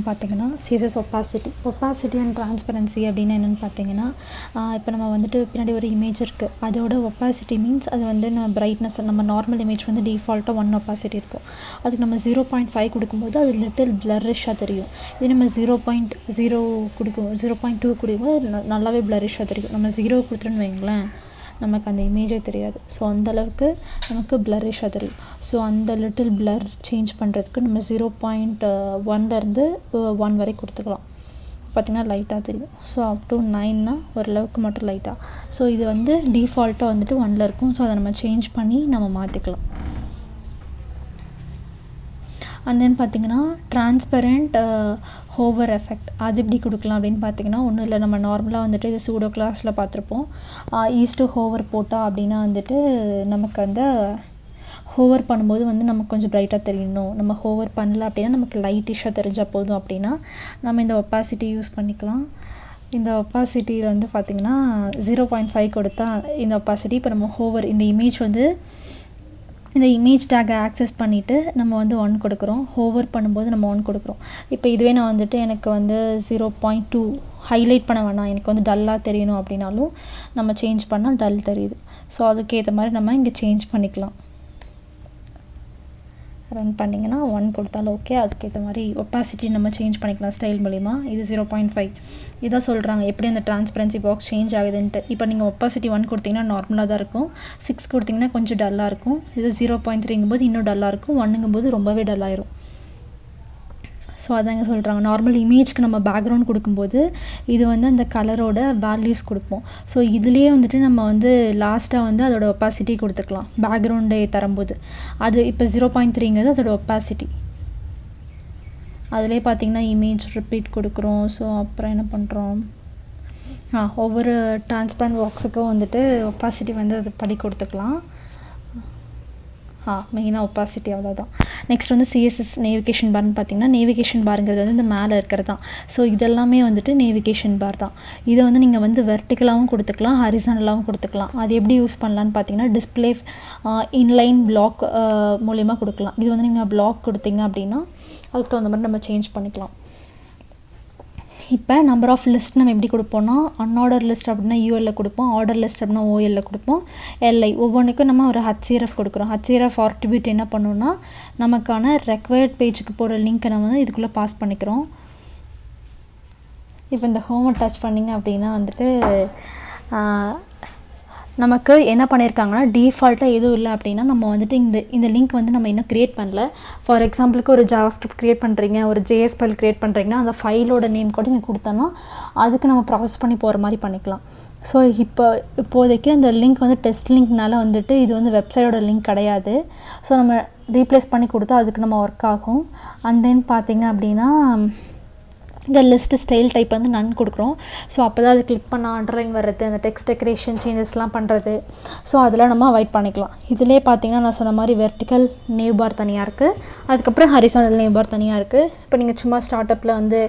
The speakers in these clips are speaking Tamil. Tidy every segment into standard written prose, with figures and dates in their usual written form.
என்னென்னு பார்த்தீங்கன்னா CSS opacity and transparency அப்படின்னா என்னென்னு பார்த்தீங்கன்னா இப்போ நம்ம வந்துட்டு பின்னாடி ஒரு இமேஜ் இருக்குது, அதோட opacity மீன்ஸ் அது வந்து நம்ம பிரைட்னஸ், நம்ம நார்மல் இமேஜ் வந்து டிஃபால்ட்டாக 1 opacity இருக்கும், அதுக்கு நம்ம 0.5 கொடுக்கும்போது அது லிட்டில் பிளரிஷாக தெரியும். இது நம்ம 0.2 கொடுக்கும்போது நல்லாவே பிளரிஷாக தெரியும். நம்ம 0 கொடுத்துருன்னு வைங்களேன், நமக்கு அந்த இமேஜே தெரியாது. ஸோ அந்தளவுக்கு நமக்கு பிளரிஷாக தெரியும். ஸோ அந்த லிட்டில் பிளர் சேஞ்ச் பண்ணுறதுக்கு நம்ம 0.1லேருந்து 1 வரை கொடுத்துக்கலாம். பார்த்திங்கன்னா லைட்டாக தெரியும். ஸோ அப் டு 9னா ஓரளவுக்கு மட்டும் லைட்டாக. ஸோ இது வந்து டிஃபால்ட்டாக வந்துட்டு 1ல் இருக்கும். ஸோ அதை நம்ம சேஞ்ச் பண்ணி நம்ம மாற்றிக்கலாம். அண்ட் தென் பார்த்திங்கன்னா டிரான்ஸ்பரண்ட் ஹோவர் எஃபெக்ட் அது எப்படி கொடுக்கலாம் அப்படின்னு பார்த்திங்கன்னா ஒன்றும் இல்லை, நம்ம நார்மலாக வந்துட்டு இது சூடோ கிளாஸில் பார்த்துருப்போம். ஈஸ்ட்டு ஹோவர் போட்டால் அப்படின்னா வந்துட்டு நமக்கு அந்த ஹோவர் பண்ணும்போது வந்து நமக்கு கொஞ்சம் ப்ரைட்டாக தெரியணும். நம்ம ஹோவர் பண்ணல அப்படின்னா நமக்கு லைட்டிஷாக தெரிஞ்சால் போதும் அப்படின்னா நம்ம இந்த ஒப்பாசிட்டி யூஸ் பண்ணிக்கலாம். இந்த ஒப்பாசிட்டியில் வந்து பார்த்திங்கன்னா 0.5 கொடுத்தா இந்த ஒப்பாசிட்டி, இப்போ நம்ம ஹோவர் இந்த இமேஜ் வந்து இந்த இமேஜ் டேக்கை ஆக்சஸ் பண்ணிவிட்டு நம்ம வந்து 1 கொடுக்குறோம், ஹோவர் பண்ணும்போது நம்ம 1 கொடுக்குறோம். இப்போ இதுவே நான் வந்துட்டு எனக்கு வந்து 0.2 ஹைலைட் பண்ண வேணாம், எனக்கு வந்து டல்லாக தெரியணும் அப்படின்னாலும் நம்ம சேஞ்ச் பண்ணால் டல் தெரியுது. ஸோ அதுக்கேற்ற மாதிரி நம்ம இங்கே சேஞ்ச் பண்ணிக்கலாம். ரன் பண்ணிங்கன்னா 1 கொடுத்தாலும் ஓகே. அதுக்கேற்ற மாதிரி ஒப்பாசிட்டி நம்ம சேஞ்ச் பண்ணிக்கலாம் ஸ்டைல் மூலிமா. இது 0.5 இதான் சொல்கிறாங்க எப்படி அந்த டிரான்ஸ்பரன்சி பாக்ஸ் சேஞ்ச் ஆகுதுன்ட்டு. இப்போ நீங்கள் ஒப்பாசிட்டி 1 கொடுத்தீங்கன்னா நார்மலாக தான் இருக்கும், 6 கொடுத்தீங்கன்னா கொஞ்சம் டல்லாக இருக்கும், இது 0.3ங்கும்போது இன்னும் டல்லாக இருக்கும், 1ங்கும்போது ரொம்பவே டல்லாயிரும். ஸோ அதாங்க சொல்கிறாங்க. நார்மல் இமேஜ்க்கு நம்ம பேக்ரவுண்ட் கொடுக்கும்போது இது வந்து அந்த கலரோட வேல்யூஸ் கொடுப்போம். ஸோ இதுலேயே வந்துட்டு நம்ம வந்து லாஸ்ட்டாக வந்து அதோட ஒப்பாசிட்டி கொடுத்துக்கலாம் பேக்ரவுண்டே தரும்போது. அது இப்போ 0.3ங்கிறது அதோட ஒப்பாசிட்டி. அதிலே பார்த்திங்கன்னா இமேஜ் ரிப்பீட் கொடுக்குறோம். ஸோ அப்புறம் என்ன பண்ணுறோம், ஒவ்வொரு டிரான்ஸ்பரண்ட் பாக்ஸுக்கும் வந்துட்டு ஒப்பாசிட்டி வந்து அது படி கொடுத்துக்கலாம். மெயினாக ஒப்பாசிட்டி அவ்வளோதான். நெக்ஸ்ட் வந்து CSS நேவிகேஷன் பார்னு பார்த்திங்கன்னா நேவிகேஷன் பாருங்கிறது வந்து இந்த மேலே இருக்கிறது தான். ஸோ இதெல்லாமே வந்துட்டு நேவிகேஷன் பார் தான். இதை வந்து நீங்கள் வந்து வெர்டிக்கலாகவும் கொடுத்துக்கலாம், ஹரிசாண்டலாகவும் கொடுத்துக்கலாம். அது எப்படி யூஸ் பண்ணலான்னு பார்த்தீங்கன்னா டிஸ்பிளே இன்லைன் பிளாக் மூலிமா கொடுக்கலாம். இது வந்து நீங்கள் பிளாக் கொடுத்தீங்க அப்படின்னா அதுக்கு தகுந்த மாதிரி நம்ம சேஞ்ச் பண்ணிக்கலாம். இப்போ நம்பர் ஆஃப் லிஸ்ட் நம்ம எப்படி கொடுப்போம்னா அன்ஆர்டர் லிஸ்ட் அப்படின்னா ULல கொடுப்போம், ஆர்டர் லிஸ்ட் அப்படின்னா OLல கொடுப்போம், LI ஒவ்வொன்றுக்கும் நம்ம ஒரு HCRF கொடுக்குறோம். HCRF ஆட்ரிபியூட் என்ன பண்ணணும்னா நமக்கான ரெக்வயர்ட் பேஜுக்கு போகிற லிங்க்கை நம்ம வந்து இதுக்குள்ளே பாஸ் பண்ணிக்கிறோம். இப்போ இந்த ஹோமை டச் பண்ணிங்க அப்படின்னா வந்துட்டு நமக்கு என்ன பண்ணியிருக்காங்கன்னா டிஃபால்ட்டாக எதுவும் இல்லை அப்படின்னா நம்ம வந்துட்டு இந்த லிங்க் வந்து நம்ம இன்னும் க்ரியேட் பண்ணல. ஃபார் எக்ஸாம்பிளுக்கு ஒரு ஜாவாஸ்கிரிப்ட் க்ரியேட் பண்ணுறீங்க, ஒரு JS ஃபைல் க்ரியேட் பண்ணுறீங்கன்னா அந்த ஃபைலோட நேம் கூட நீங்கள் கொடுத்தோன்னா அதுக்கு நம்ம ப்ராசஸ் பண்ணி போகிற மாதிரி பண்ணிக்கலாம். ஸோ இப்போதைக்கு அந்த லிங்க் வந்து டெஸ்ட் லிங்க்னால வந்துட்டு இது வந்து வெப்சைட்டோட லிங்க் கிடையாது. ஸோ நம்ம ரீப்ளேஸ் பண்ணி கொடுத்தா அதுக்கு நம்ம ஒர்க் ஆகும். அண்ட் தென் பார்த்திங்க அப்படின்னா இந்த லிஸ்ட்டு ஸ்டைல் டைப் வந்து நன் கொடுக்குறோம். ஸோ அப்போ தான் அது கிளிக் பண்ண அண்டர்லைன் வர்றது, அந்த டெக்ஸ்ட் டெக்கரேஷன் சேஞ்சஸ்லாம் பண்ணுறது, ஸோ அதெல்லாம் நம்ம அவாய்ட் பண்ணிக்கலாம். இதிலே பார்த்திங்கன்னா நான் சொன்ன மாதிரி வெர்டிக்கல் நேவ் பார் தனியாக இருக்குது, அதுக்கப்புறம் ஹரிசாண்டல் நேவ் பார் தனியாக இருக்குது. இப்போ நீங்கள் சும்மா ஸ்டார்ட் அப்பில் வந்து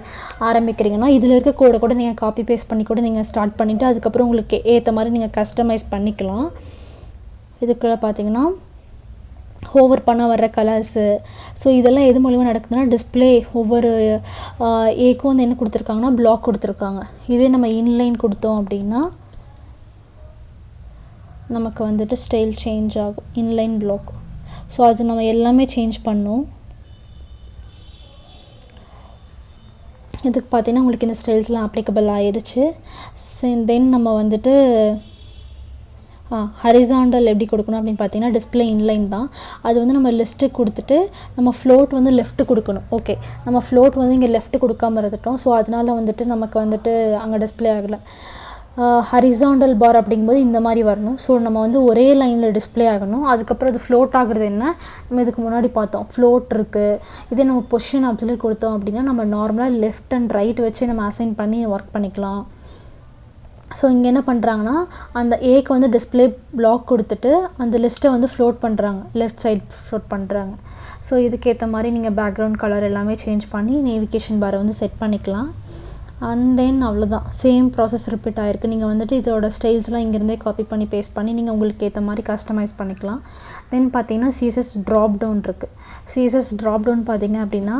ஆரம்பிக்கிறீங்கன்னா இதில் இருக்க கோடை கூட நீங்கள் காப்பி பேஸ்ட் பண்ணி கூட நீங்கள் ஸ்டார்ட் பண்ணிவிட்டு அதுக்கப்புறம் உங்களுக்கு ஏற்ற மாதிரி நீங்கள் கஸ்டமைஸ் பண்ணிக்கலாம். இதுக்குள்ளே பார்த்திங்கன்னா ஹோவர் பண்ண வர்ற கலர்ஸு, ஸோ இதெல்லாம் எது மூலிமா நடக்குதுன்னா டிஸ்பிளே ஒவ்வொரு ஏக்கும் வந்து என்ன கொடுத்துருக்காங்கன்னா பிளாக் கொடுத்துருக்காங்க. இதே நம்ம இன்லைன் கொடுத்தோம் அப்படின்னா நமக்கு வந்துட்டு ஸ்டைல் சேஞ்ச் ஆகும், இன்லைன் பிளாக். ஸோ அது நம்ம எல்லாமே சேஞ்ச் பண்ணோம். இதுக்கு பார்த்தீங்கன்னா உங்களுக்கு இந்த ஸ்டைல்ஸ்லாம் அப்ளிகபிள் ஆகிடுச்சு. தென் நம்ம வந்துட்டு ஹரிசாண்டல் எப்படி கொடுக்கணும் அப்படின்னு பார்த்தீங்கன்னா டிஸ்பிளே இன்லைன் தான். அது வந்து நம்ம லிஸ்ட்டு கொடுத்துட்டு நம்ம ஃப்ளோட் வந்து லெஃப்ட்டு கொடுக்கணும். ஓகே, நம்ம ஃப்ளோட் வந்து இங்கே லெஃப்ட்டு கொடுக்காம இருந்துட்டோம். ஸோ அதனால் வந்துட்டு நமக்கு வந்துட்டு அங்கே டிஸ்பிளே ஆகலை. ஹரிசாண்டல் பார் அப்படிங்கும்போது இந்த மாதிரி வரணும். ஸோ நம்ம வந்து ஒரே லைனில் டிஸ்பிளே ஆகணும். அதுக்கப்புறம் அது ஃப்ளோட் ஆகுறது என்ன நம்ம இதுக்கு முன்னாடி பார்த்தோம், ஃப்ளோட் இருக்குது. இதே நம்ம பொசிஷன் அப்சல்யூட் கொடுத்தோம் அப்படின்னா நம்ம நார்மலாக லெஃப்ட் அண்ட் ரைட் வச்சு நம்ம அசைன் பண்ணி ஒர்க் பண்ணிக்கலாம். ஸோ இங்கே என்ன பண்ணுறாங்கன்னா அந்த ஏக்கு வந்து டிஸ்பிளே பிளாக் கொடுத்துட்டு அந்த லிஸ்ட்டை வந்து ஃப்ளோட் பண்ணுறாங்க, லெஃப்ட் சைட் ஃப்ளோட் பண்ணுறாங்க. ஸோ இதுக்கேற்ற மாதிரி நீங்கள் பேக்ரவுண்ட் கலர் எல்லாமே சேஞ்ச் பண்ணி நேவிகேஷன் பாரை வந்து செட் பண்ணிக்கலாம். அண்ட் தென் அவ்வளோதான், சேம் ப்ராசஸ் ரிப்பீட் ஆகிருக்கு. நீங்கள் வந்துட்டு இதோட ஸ்டைல்ஸ்லாம் இங்கேருந்தே காப்பி பண்ணி பேஸ்ட் பண்ணி நீங்கள் உங்களுக்கு ஏற்ற மாதிரி கஸ்டமைஸ் பண்ணிக்கலாம். தென் பார்த்தீங்கன்னா CSS ட்ராப் டவுன் இருக்குது. CSS ட்ராப் டவுன் பார்த்தீங்க அப்படின்னா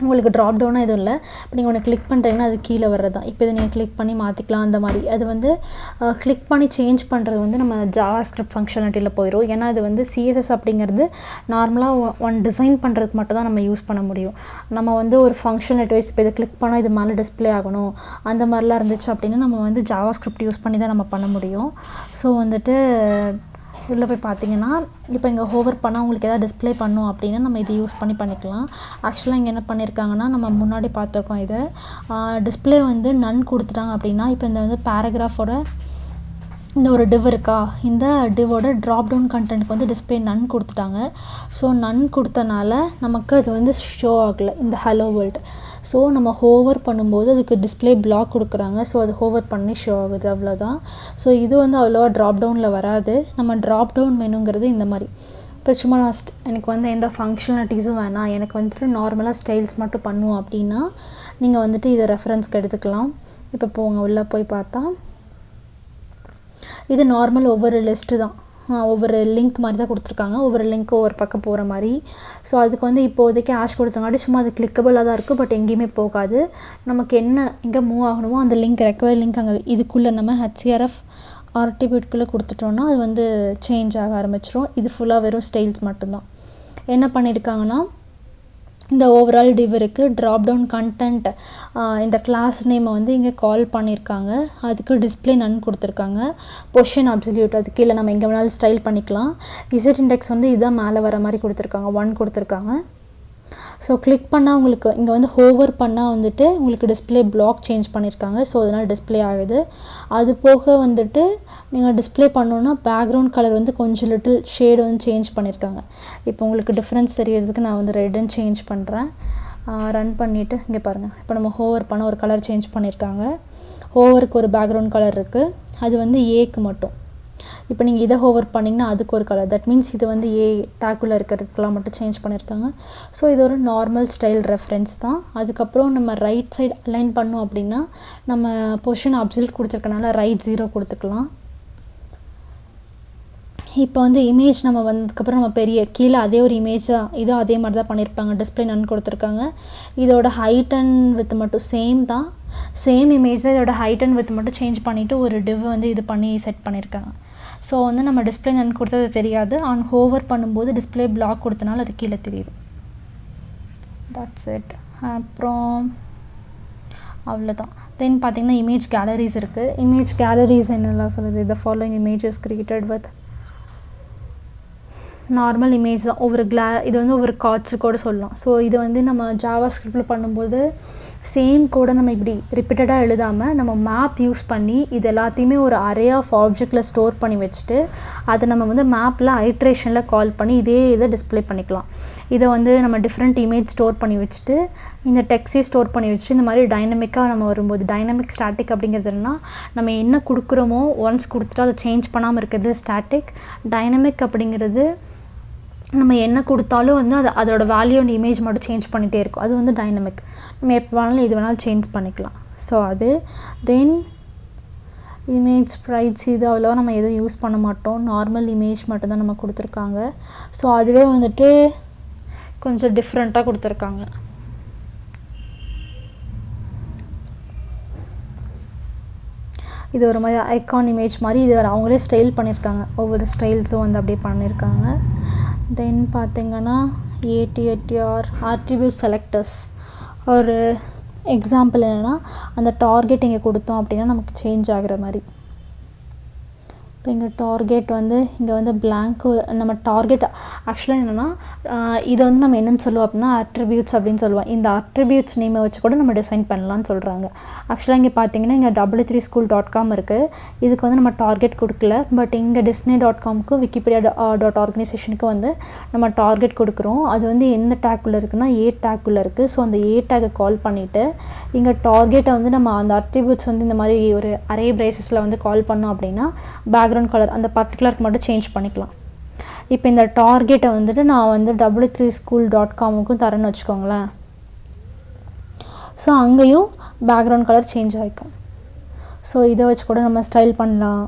உங்களுக்கு ட்ராப் டவுனாக எதுவும் இல்லை. இப்போ நீங்கள் ஒன்று கிளிக் பண்ணுறீங்கன்னா அது கீழே வர்றது தான். இப்போ இதை நீங்கள் கிளிக் பண்ணி மாற்றிக்கலாம் அந்த மாதிரி. அது வந்து கிளிக் பண்ணி சேஞ்ச் பண்ணுறது வந்து நம்ம ஜாவா ஸ்கிரிப்ட் ஃபங்க்ஷனாலிட்டியில் போயிடும். ஏன்னா இது வந்து சிஎஸ்எஸ் அப்படிங்கிறது நார்மலாக ஒன் டிசைன் பண்ணுறதுக்கு மட்டும் தான் நம்ம யூஸ் பண்ண முடியும். நம்ம வந்து ஒரு ஃபங்க்ஷனாலிட்டி வைஸ் இப்போ இதை கிளிக் பண்ணால் இது மேலே டிஸ்பிளே ஆகணும் அந்த மாதிரிலாம் இருந்துச்சு அப்படின்னா நம்ம வந்து ஜாவா ஸ்கிரிப்ட் யூஸ் பண்ணி தான் நம்ம பண்ண முடியும். ஸோ வந்துட்டு உள்ளே போய் பார்த்தீங்கன்னா இப்போ இங்கே ஹோவர் பண்ணால் உங்களுக்கு எதாவது டிஸ்பிளே பண்ணும் அப்படின்னா நம்ம இதை யூஸ் பண்ணி பண்ணிக்கலாம். ஆக்சுவலாக இங்கே என்ன பண்ணியிருக்காங்கன்னா நம்ம முன்னாடி பார்த்துருக்கோம் இதை டிஸ்பிளே வந்து நன் கொடுத்துட்டாங்க அப்படின்னா இப்போ இந்த வந்து பேராகிராஃபோட இந்த ஒரு டிவ் இருக்கா, இந்த டிவோட ட்ராப் டவுன் கண்டென்ட்க்கு வந்து டிஸ்பிளே நன் கொடுத்துட்டாங்க. ஸோ நன் கொடுத்தனால நமக்கு அது வந்து ஷோ ஆகலை இந்த ஹலோ வேர்ல்டு. ஸோ நம்ம ஹோவர் பண்ணும்போது அதுக்கு டிஸ்பிளே பிளாக் கொடுக்குறாங்க. ஸோ அது ஹோவர் பண்ணி ஷோ ஆகுது, அவ்வளோதான். ஸோ இது வந்து அவ்வளோவா ட்ராப் டவுனில் வராது. நம்ம ட்ராப் டவுன் மெனுங்கிறது இந்த மாதிரி. இப்போ சும்மா எனக்கு வந்து எந்த ஃபங்க்ஷனாலிட்டிஸும் வேணாம், எனக்கு வந்துட்டு நார்மலாக ஸ்டைல்ஸ் மட்டும் பண்ணுவோம் அப்படின்னா நீங்கள் வந்துட்டு இதை ரெஃபரன்ஸ்க்கு எடுத்துக்கலாம். இப்போ போங்க உள்ளே போய் பார்த்தா இது நார்மல் ஒவ்வொரு லிஸ்ட்டு தான், ஒவ்வொரு லிங்க் மாதிரி தான் கொடுத்துருக்காங்க. ஒவ்வொரு லிங்க்கு ஒவ்வொரு பக்கம் போகிற மாதிரி. ஸோ அதுக்கு வந்து இப்போதைக்கு ஆஷ் கொடுத்தங்காட்டி சும்மா அது கிளிக்கபிளாக தான் இருக்குது, பட் எங்கேயுமே போகாது. நமக்கு என்ன எங்கே மூவ் ஆகணுமோ அந்த லிங்க் ரெக்வயர் லிங்க் அங்கே இதுக்குள்ளே நம்ம HCRF ஆர்டிபியூட்குள்ளே கொடுத்துட்டோன்னா அது வந்து சேஞ்ச் ஆக ஆரம்பிச்சிடும். இது ஃபுல்லாக வெறும் ஸ்டைல்ஸ் மட்டும்தான். என்ன பண்ணியிருக்காங்கன்னா இந்த ஓவரால் டிவ் இருக்குது, ட்ராப் டவுன் கண்டென்ட் இந்த கிளாஸ் நேமை வந்து இங்கே கால் பண்ணியிருக்காங்க. அதுக்கு டிஸ்பிளே நன் கொடுத்துருக்காங்க. பொசிஷன் அப்சல்யூட் அது கீழே நம்ம எங்கே வேணாலும் ஸ்டைல் பண்ணிக்கலாம். இசட் இண்டெக்ஸ் வந்து இதான் மேலே வர மாதிரி கொடுத்துருக்காங்க, 1 கொடுத்துருக்காங்க. ஸோ கிளிக் பண்ணால் உங்களுக்கு இங்கே வந்து ஹோவர் பண்ணால் வந்துட்டு உங்களுக்கு டிஸ்பிளே பிளாக் சேஞ்ச் பண்ணியிருக்காங்க. ஸோ அதனால் டிஸ்பிளே ஆகுது. அது போக வந்துட்டு நீங்கள் டிஸ்பிளே பண்ணோன்னா பேக்ரவுண்ட் கலர் வந்து கொஞ்சம் லிட்டில் ஷேடு வந்து சேஞ்ச் பண்ணியிருக்காங்க. இப்போ உங்களுக்கு டிஃப்ரென்ஸ் தெரியறதுக்கு நான் வந்து ரெட்டுன்னு சேஞ்ச் பண்ணுறேன். ரன் பண்ணிவிட்டு இங்கே பாருங்கள், இப்போ நம்ம ஹோவர் பண்ண ஒரு கலர் சேஞ்ச் பண்ணியிருக்காங்க. ஹோவருக்கு ஒரு பேக்ரவுண்ட் கலர் இருக்குது, அது வந்து ஏக்கு மட்டும். இப்போ நீங்கள் இதை ஹோவர் பண்ணிங்கன்னா அதுக்கு ஒரு கலர், தட் மீன்ஸ் இது வந்து ஏ டேக்குள்ளே இருக்கிறதுக்கெலாம் மட்டும் சேஞ்ச் பண்ணியிருக்காங்க. ஸோ இது ஒரு நார்மல் ஸ்டைல் ரெஃபரன்ஸ் தான். அதுக்கப்புறம் நம்ம ரைட் சைடு அலைன் பண்ணோம் அப்படின்னா நம்ம பொசிஷன் அப்சல்யூட் கொடுத்துருக்கனால ரைட் 0 கொடுத்துக்கலாம். இப்போ வந்து இமேஜ் நம்ம வந்ததுக்கப்புறம் நம்ம பெரிய கீழே அதே ஒரு இமேஜாக இதுவும் அதே மாதிரி தான் பண்ணியிருப்பாங்க. டிஸ்பிளே நன் கொடுத்துருக்காங்க. இதோட ஹைட் அண்ட் வித் மட்டும் சேம் தான், சேம் இமேஜ் தான். இதோட ஹைட் அண்ட் வித் மட்டும் சேஞ்ச் பண்ணிவிட்டு ஒரு டிவ் வந்து இது பண்ணி செட் பண்ணியிருக்காங்க. ஸோ வந்து நம்ம டிஸ்பிளே நன் கொடுத்தது தெரியாது, ஆன் ஹோவர் பண்ணும்போது டிஸ்பிளே பிளாக் கொடுத்தனால அது கீழே தெரியுது. That's it. அப்புறம் அவ்வளோதான். தென் பார்த்திங்கன்னா இமேஜ் கேலரிஸ் இருக்குது. இமேஜ் கேலரிஸ் என்னெல்லாம் சொல்லுது, the following images created with normal image தான். ஒவ்வொரு இது வந்து ஒவ்வொரு கார்ட்ஸு கூட சொல்லலாம். ஸோ இது வந்து நம்ம ஜாவா ஸ்கிரிப்டில் பண்ணும்போது சேம் கோடை நம்ம இப்படி ரிப்பீட்டடாக எழுதாமல் நம்ம மேப் யூஸ் பண்ணி இது எல்லாத்தையுமே ஒரு அரே ஆஃப் ஆப்ஜெக்டில் ஸ்டோர் பண்ணி வச்சுட்டு அதை நம்ம வந்து மேப்பில் ஐட்ரேஷனில் கால் பண்ணி இதே இதை டிஸ்பிளே பண்ணிக்கலாம். இதை வந்து நம்ம டிஃப்ரெண்ட் இமேஜ் ஸ்டோர் பண்ணி வச்சுட்டு இந்த டெக்ஸ்டே ஸ்டோர் பண்ணி வச்சுட்டு இந்த மாதிரி டைனமிக்காக நம்ம வரும்போது, டைனமிக் ஸ்டாட்டிக் அப்படிங்கிறது என்னன்னா நம்ம என்ன கொடுக்குறோமோ ஒன்ஸ் கொடுத்துட்டு அதை சேஞ்ச் பண்ணாமல் இருக்கிறது ஸ்டாட்டிக். டைனமிக் அப்படிங்கிறது நம்ம என்ன கொடுத்தாலும் வந்து அதோட வேல்யூ அண்ட் இமேஜ் மட்டும் சேஞ்ச் பண்ணிகிட்டே இருக்கும். அது வந்து டைனமிக். நம்ம எப்போ வேணாலும் இது வேணாலும் சேஞ்ச் பண்ணிக்கலாம். ஸோ அது தென் இமேஜ் ஸ்ப்ரைட்ஸ் இது அவ்வளோவா நம்ம எதுவும் யூஸ் பண்ண மாட்டோம். நார்மல் இமேஜ் மட்டும்தான் நம்ம கொடுத்துருக்காங்க. ஸோ அதுவே வந்துட்டு கொஞ்சம் டிஃப்ரெண்ட்டாக கொடுத்துருக்காங்க. இது ஒரு மாதிரி ஐகான் இமேஜ் மாதிரி இது அவங்களே ஸ்டைல் பண்ணியிருக்காங்க. ஒவ்வொரு ஸ்டைல்ஸும் வந்து அப்படியே பண்ணியிருக்காங்க. தென் பார்த்திங்கன்னா attr attribute selectors ஒரு எக்ஸாம்பிள் என்னென்னா அந்த டார்கெட் இங்கே கொடுத்தோம் அப்படின்னா நமக்கு சேஞ்ச் ஆகிற மாதிரி. இப்போ இங்கே டார்கெட் வந்து இங்கே வந்து பிளாங்க் நம்ம டார்கெட் ஆக்சுவலாக என்னென்னா இதை வந்து நம்ம என்னென்னு சொல்லுவோம் அப்படின்னா அட்ரிபியூட்ஸ் அப்படின்னு சொல்லுவோம். இந்த அட்ரிபியூட்ஸ் நேமை வச்சு கூட நம்ம டிசைன் பண்ணலான்னு சொல்கிறாங்க. ஆக்சுவலாக இங்கே பார்த்தீங்கன்னா இங்கே w3school.com இருக்குது. இதுக்கு வந்து நம்ம டார்கெட் கொடுக்கல, பட் இங்கே disney.comக்கு wikipedia.organizationக்கு வந்து நம்ம டார்கெட் கொடுக்குறோம். அது வந்து எந்த டேக்குள்ளே இருக்குன்னா ஏ டேக்குள்ளே இருக்குது. ஸோ அந்த ஏ டேக்கை கால் பண்ணிவிட்டு இங்கே டார்கெட்டை வந்து நம்ம அந்த அட்ரிபியூட்ஸ் வந்து இந்த மாதிரி ஒரு அரே பிரேசஸில் வந்து கால் பண்ணோம் அப்படின்னா பேக்ரவுண்ட் கலர் அந்த பர்டிகுலருக்கு மட்டும் சேஞ்ச் பண்ணிக்கலாம். இப்போ இந்த டார்கெட்டை வந்துட்டு நான் வந்து w3school.comக்கும் தரேன்னு வச்சுக்கோங்களேன். ஸோ அங்கேயும் பேக்ரவுண்ட் கலர் சேஞ்ச் ஆகிக்கும். ஸோ இதை வச்சு கூட நம்ம ஸ்டைல் பண்ணலாம்.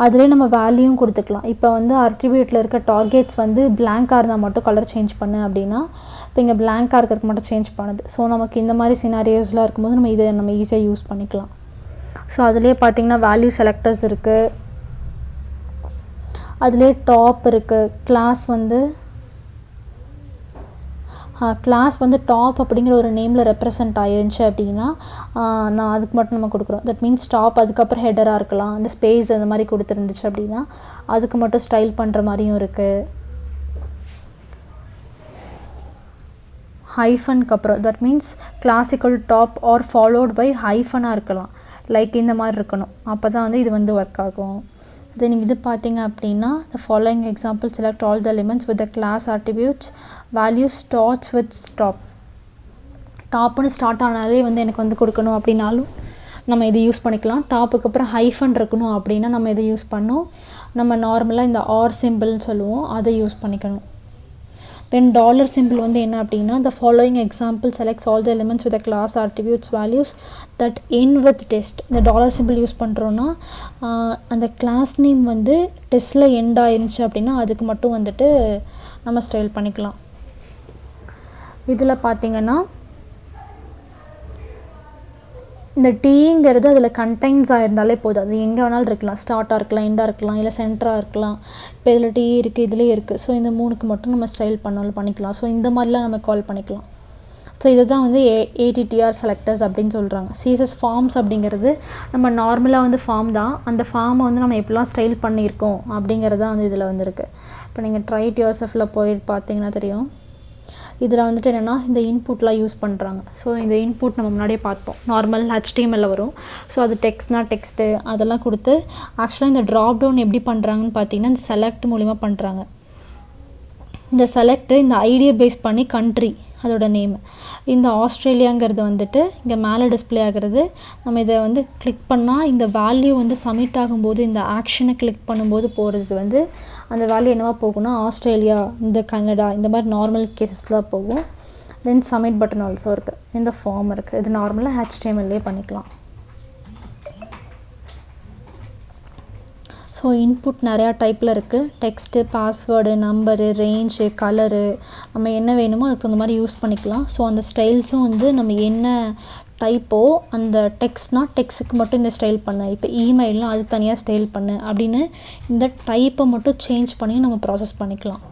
அதிலே நம்ம வேல்யூவும் கொடுத்துக்கலாம். இப்போ வந்து அட்ரிபியூட்டில் இருக்க டார்கெட்ஸ் வந்து பிளாங்காக இருந்தால் மட்டும் கலர் சேஞ்ச் பண்ணு அப்படின்னா இப்போ இங்கே பிளாங்காக இருக்கிறதுக்கு மட்டும் சேஞ்ச் பண்ணுது. ஸோ நமக்கு இந்த மாதிரி சினாரியோஸ்லாம் இருக்கும்போது நம்ம இதை நம்ம ஈஸியாக யூஸ் பண்ணிக்கலாம். ஸோ அதிலே பார்த்திங்கன்னா வேல்யூ செலக்டர்ஸ் இருக்குது, அதிலே டாப் இருக்குது. கிளாஸ் வந்து டாப் அப்படிங்கிற ஒரு நேமில் ரெப்ரசன்ட் ஆயிருந்துச்சு அப்படின்னா நான் அதுக்கு மட்டும் நம்ம கொடுக்குறோம். தட் மீன்ஸ் டாப் அதுக்கப்புறம் ஹெடராக இருக்கலாம், அந்த ஸ்பேஸ் அந்த மாதிரி கொடுத்துருந்துச்சு அப்படின்னா அதுக்கு மட்டும் ஸ்டைல் பண்ணுற மாதிரியும் இருக்குது. ஹைஃபனுக்கு அப்புறம் that means classical top are followed by ஹைஃபனாக இருக்கலாம். லைக் இந்த மாதிரி இருக்கணும், அப்போ தான் வந்து இது வந்து ஒர்க் ஆகும். தென் இது பார்த்தீங்க அப்படின்னா the following example select all the elements with the class attributes value starts with stop. டாப்னு ஸ்டார்ட் ஆனாலே வந்து எனக்கு வந்து கொடுக்கணும் அப்படின்னாலும் நம்ம இதை யூஸ் பண்ணிக்கலாம். டாப்புக்கு அப்புறம் ஹைஃபன் இருக்கணும் அப்படின்னா நம்ம இதை யூஸ் பண்ணோம். நம்ம நார்மலாக இந்த ஆர் சிம்பிள்னு சொல்லுவோம், அதை யூஸ் பண்ணிக்கணும். தென் டாலர் சிம்பிள் வந்து என்ன அப்படின்னா the following example selects all the elements with the class attributes values that end with test. இந்த டாலர் சிம்பிள் யூஸ் பண்ணுறோன்னா அந்த கிளாஸ் நேம் வந்து டெஸ்ட்டில் எண்ட் ஆயிருந்துச்சு அப்படின்னா அதுக்கு மட்டும் வந்துட்டு நம்ம ஸ்டைல் பண்ணிக்கலாம். இதில் பார்த்திங்கன்னா இந்த டீங்கிறது அதில் கண்டெய்ன்ஸ் ஆயிருந்தாலே போதும். அது எங்கே வேணாலும் இருக்கலாம், ஸ்டார்ட்டாக இருக்கலாம், எண்டாக இருக்கலாம், இல்லை சென்டராக இருக்கலாம். இப்போ இதில் டீ இருக்குது, இதுலேயே இருக்குது. ஸோ இந்த 3க்கு மட்டும் நம்ம ஸ்டைல் பண்ணிக்கலாம். ஸோ இந்த மாதிரிலாம் நம்ம கால் பண்ணிக்கலாம். ஸோ இது தான் வந்து attr செலக்டர்ஸ் அப்படின்னு சொல்கிறாங்க. CSS ஃபார்ம்ஸ் அப்படிங்கிறது நம்ம நார்மலாக வந்து ஃபார்ம் தான், அந்த ஃபார்மை வந்து நம்ம எப்படிலாம் ஸ்டைல் பண்ணியிருக்கோம் அப்படிங்கிறது தான் வந்து இதில் வந்துருக்கு. இப்போ நீங்கள் ட்ரை இட் யுவர்செல்ஃபில் போய் பார்த்தீங்கன்னா தெரியும். இதில் வந்துட்டு என்னென்னா இந்த இன்புட்லாம் யூஸ் பண்ணுறாங்க. ஸோ இந்த இன்புட் நம்ம முன்னாடியே பார்த்தோம், நார்மல் HTML வரும். ஸோ அது டெக்ஸ்ட்னா டெக்ஸ்ட்டு அதெல்லாம் கொடுத்து ஆக்சுவலாக இந்த ட்ராப் டவுன் எப்படி பண்ணுறாங்கன்னு பார்த்தீங்கன்னா இந்த செலக்ட் மூலிமா பண்ணுறாங்க. இந்த செலக்ட்டு இந்த ஐடியை பேஸ் பண்ணி கண்ட்ரி அதோட நேம், இந்த ஆஸ்திரேலியாங்கிறது வந்துட்டு இங்கே மேலே டிஸ்பிளே ஆகிறது. நம்ம இதை வந்து கிளிக் பண்ணால் இந்த வேல்யூ வந்து சப்மிட் ஆகும்போது இந்த ஆக்ஷனை கிளிக் பண்ணும்போது போகிறது வந்து அந்த வேல்யூ என்னவா போகும்னா ஆஸ்திரேலியா, இந்த கனடா, இந்த மாதிரி நார்மல் கேசஸில் தான் போகும். தென் சப்மிட் பட்டன் ஆல்சோ இருக்குது, இந்த ஃபார்ம் இருக்குது. இது நார்மலாக HTML பண்ணிக்கலாம். ஸோ இன்புட் நிறையா டைப்பில் இருக்குது. Text, password, number, range, colour, நம்ம என்ன வேணுமோ அதுக்கு தகுந்த மாதிரி யூஸ் பண்ணிக்கலாம். ஸோ அந்த ஸ்டைல்ஸும் வந்து நம்ம என்ன டைப்போ அந்த டெக்ஸ்ட்னால் டெக்ஸ்ட்டுக்கு மட்டும் இந்த ஸ்டைல் பண்ணு, இப்போ இமெயில்னால் அது தனியாக ஸ்டைல் பண்ணு அப்படின்னு இந்த டைப்பை மட்டும் சேஞ்ச் பண்ணி நம்ம ப்ராசஸ் பண்ணிக்கலாம்.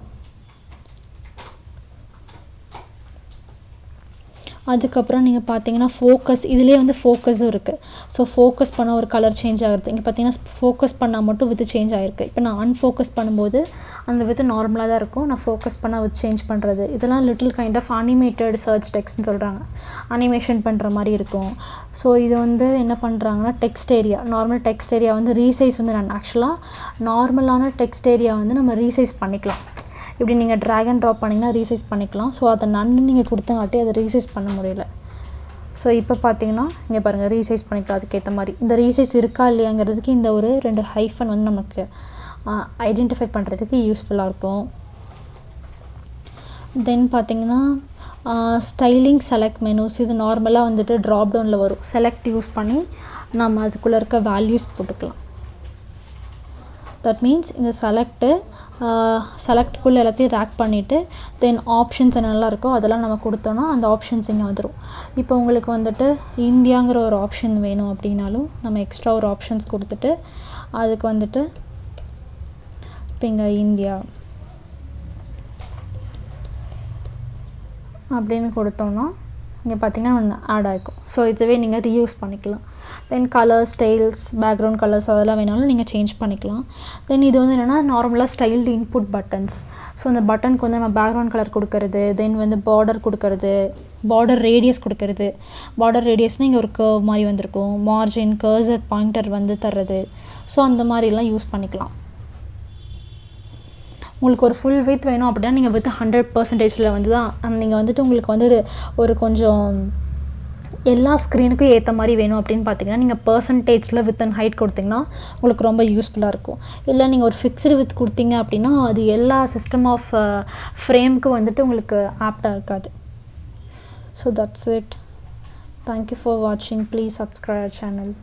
அதுக்கப்புறம் நீங்கள் பார்த்தீங்கன்னா ஃபோக்கஸ், இதிலே வந்து ஃபோக்கஸும் இருக்குது. ஸோ ஃபோக்கஸ் பண்ணால் ஒரு கலர் சேஞ்ச் ஆகுது. இங்கே பார்த்தீங்கன்னா ஃபோக்கஸ் பண்ணால் மட்டும் வித்து சேஞ்ச் ஆகிருக்கு. இப்போ நான் அன்ஃபோக்கஸ் பண்ணும்போது அந்த வித்து நார்மலாக தான் இருக்கும், நான் ஃபோக்கஸ் பண்ணால் வித் சேஞ்ச் பண்ணுறது. இதெல்லாம் little kind of animated search டெக்ஸ்ட்னு சொல்கிறாங்க, அனிமேஷன் பண்ணுற மாதிரி இருக்கும். ஸோ இது வந்து என்ன பண்ணுறாங்கன்னா text area, normal text area வந்து ரீசைஸ் வந்து நான் ஆக்சுவலாக நார்மலான டெக்ஸ்ட் ஏரியா வந்து நம்ம ரீசைஸ் பண்ணிக்கலாம். இப்படி நீங்கள் ட்ராக் அண்ட் ட்ராப் பண்ணிங்கன்னா ரீசைஸ் பண்ணிக்கலாம். ஸோ அதை நீங்கள் கொடுத்தங்காட்டி அதை ரீசைஸ் பண்ண முடியல. ஸோ இப்போ பார்த்தீங்கன்னா இங்கே பாருங்கள் ரீசைஸ் பண்ணிக்கலாம். அதுக்கேற்ற மாதிரி இந்த ரீசைஸ் இருக்கா இல்லையாங்கிறதுக்கு இந்த ஒரு 2 ஹைஃபன் வந்து நமக்கு ஐடென்டிஃபை பண்ணுறதுக்கு யூஸ்ஃபுல்லாக இருக்கும். தென் பார்த்தீங்கன்னா ஸ்டைலிங் செலக்ட் மெனூஸ், இது நார்மலாக வந்துட்டு ட்ராப் டவுனில் வரும். செலக்ட் யூஸ் பண்ணி நம்ம அதுக்குள்ளே இருக்க வேல்யூஸ் போட்டுக்கலாம். தட் மீன்ஸ் இந்த செலக்டுக்குள்ளே எல்லாத்தையும் ரேக் பண்ணிவிட்டு தென் ஆப்ஷன்ஸ் என்னெல்லாம் இருக்கோ அதெல்லாம் நம்ம கொடுத்தோன்னா அந்த ஆப்ஷன்ஸ் இங்கே வந்துடும். இப்போ உங்களுக்கு வந்துட்டு இந்தியாங்கிற ஒரு ஆப்ஷன் வேணும் அப்படின்னாலும் நம்ம எக்ஸ்ட்ரா ஒரு ஆப்ஷன்ஸ் கொடுத்துட்டு அதுக்கு வந்துட்டு இப்போ இங்கே இந்தியா அப்படின்னு கொடுத்தோன்னா இங்கே பார்த்தீங்கன்னா ஆட் ஆகிக்கும். ஸோ இதுவே நீங்கள் ரீயூஸ் பண்ணிக்கலாம். தென் கலர்ஸ், ஸ்டைல்ஸ், பேக்ரவுண்ட் கலர்ஸ் அதெல்லாம் வேணாலும் நீங்கள் சேஞ்ச் பண்ணிக்கலாம். தென் இது வந்து என்னென்னா நார்மலாக ஸ்டைல்டு இன்புட் பட்டன்ஸ். ஸோ அந்த பட்டனுக்கு வந்து நம்ம பேக்ரவுண்ட் கலர் கொடுக்கறது, தென் வந்து பார்டர் கொடுக்கறது, பார்டர் ரேடியஸ் கொடுக்கறது. பார்டர் ரேடியஸ்னால் இங்கே ஒரு கர்வ் மாதிரி வந்திருக்கும், மார்ஜின், கர்சர், பாயிண்டர் வந்து தர்றது. ஸோ அந்த மாதிரிலாம் யூஸ் பண்ணிக்கலாம். உங்களுக்கு ஒரு ஃபுல் வித் வேணும் அப்படின்னா நீங்கள் வித் 100% வந்து தான் நீங்கள் வந்துட்டு உங்களுக்கு வந்து ஒரு கொஞ்சம் எல்லா ஸ்க்ரீனுக்கும் ஏற்ற மாதிரி வேணும் அப்படின்னு பார்த்தீங்கன்னா நீங்கள் பர்சன்டேஜில் வித் அண்ட் ஹைட் கொடுத்திங்கன்னா உங்களுக்கு ரொம்ப யூஸ்ஃபுல்லாக இருக்கும். இல்லை நீங்கள் ஒரு ஃபிக்ஸ்டு வித் கொடுத்தீங்க அப்படின்னா அது எல்லா சிஸ்டம் ஆஃப் ஃப்ரேமுக்கு வந்துட்டு உங்களுக்கு ஆப்டாக இருக்காது. So that's it. Thank you for வாட்சிங். Please subscribe our channel.